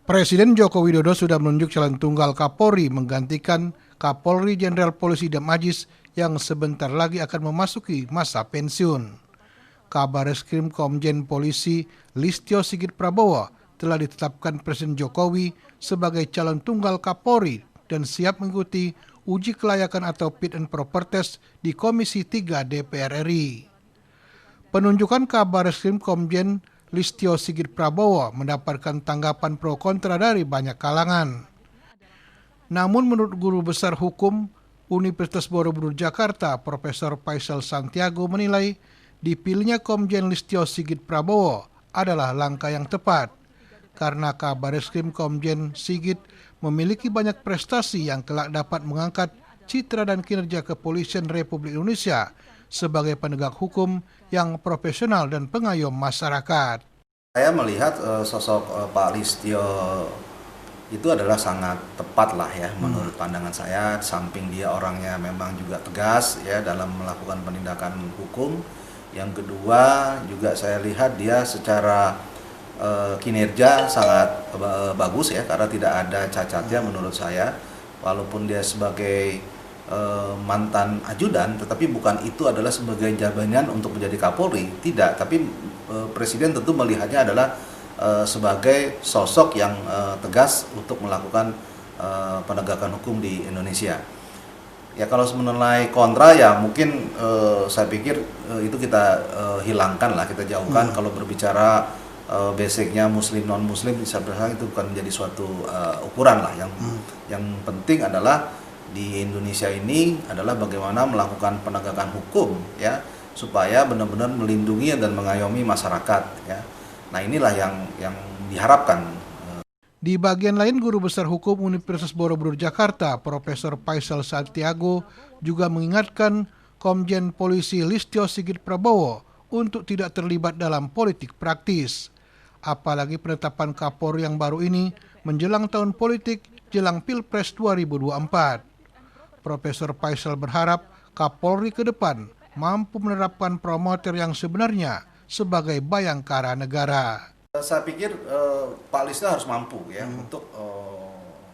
Presiden Joko Widodo sudah menunjuk calon tunggal Kapolri menggantikan Kapolri Jenderal Polisi Idam Aziz yang sebentar lagi akan memasuki masa pensiun. Kabareskrim Komjen Polisi Listio Sigit Prabowo telah ditetapkan Presiden Jokowi sebagai calon tunggal Kapolri dan siap mengikuti uji kelayakan atau fit and proper test di Komisi 3 DPR RI. Penunjukan Kabareskrim Komjen Listio Sigit Prabowo mendapatkan tanggapan pro kontra dari banyak kalangan. Namun menurut Guru Besar Hukum Universitas Borobudur Jakarta, Profesor Faisal Santiago menilai dipilihnya Komjen Listio Sigit Prabowo adalah langkah yang tepat karena Kabareskrim Komjen Sigit memiliki banyak prestasi yang kelak dapat mengangkat citra dan kinerja Kepolisian Republik Indonesia sebagai penegak hukum yang profesional dan pengayom masyarakat. Saya melihat sosok Pak Listio itu adalah sangat tepat lah ya menurut pandangan saya. Samping dia orangnya memang juga tegas ya dalam melakukan penindakan hukum. Yang kedua juga saya lihat dia secara kinerja sangat bagus ya karena tidak ada cacatnya menurut saya. Walaupun dia sebagai mantan ajudan, tetapi bukan itu adalah sebagai jabatan untuk menjadi Kapolri, tidak. Tapi Presiden tentu melihatnya adalah sebagai sosok yang tegas untuk melakukan penegakan hukum di Indonesia. Ya kalau mengenai kontra ya mungkin saya pikir itu kita hilangkan lah, kita jauhkan. Kalau berbicara basicnya Muslim non Muslim, bisa berarti itu bukan menjadi suatu ukuran lah. Yang penting adalah di Indonesia ini adalah bagaimana melakukan penegakan hukum ya supaya benar-benar melindungi dan mengayomi masyarakat ya. Nah inilah yang diharapkan. Di bagian lain, Guru Besar Hukum Universitas Borobudur Jakarta, Profesor Faisal Santiago juga mengingatkan Komjen Polisi Listio Sigit Prabowo untuk tidak terlibat dalam politik praktis. Apalagi penetapan Kapolri yang baru ini menjelang tahun politik jelang Pilpres 2024. Profesor Faisal berharap Kapolri ke depan mampu menerapkan promoter yang sebenarnya sebagai bayangkara negara. Saya pikir Pak Listio harus mampu ya untuk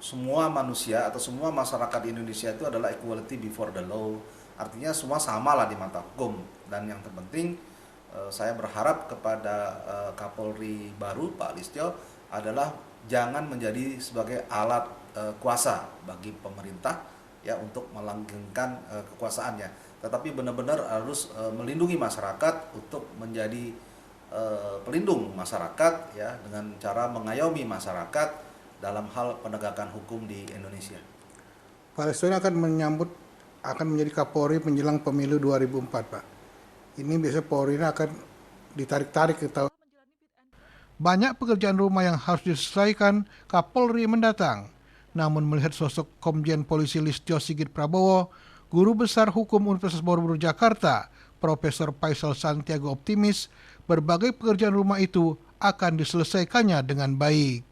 semua manusia atau semua masyarakat di Indonesia itu adalah equality before the law. Artinya semua sama lah di mata hukum. Dan yang terpenting saya berharap kepada Kapolri baru Pak Listio adalah jangan menjadi sebagai alat kuasa bagi pemerintah ya untuk melanggengkan kekuasaannya, tetapi benar-benar harus melindungi masyarakat untuk menjadi pelindung masyarakat ya dengan cara mengayomi masyarakat dalam hal penegakan hukum di Indonesia. Pak Listio akan menjadi Kapolri menjelang pemilu 2004, Pak. Ini biasanya Polri akan ditarik-tarik ke tahun. Banyak pekerjaan rumah yang harus diselesaikan Kapolri mendatang. Namun melihat sosok Komjen Polisi Listio Sigit Prabowo, Guru Besar Hukum Universitas Borobudur Jakarta, Profesor Faisal Santiago optimis berbagai pekerjaan rumah itu akan diselesaikannya dengan baik.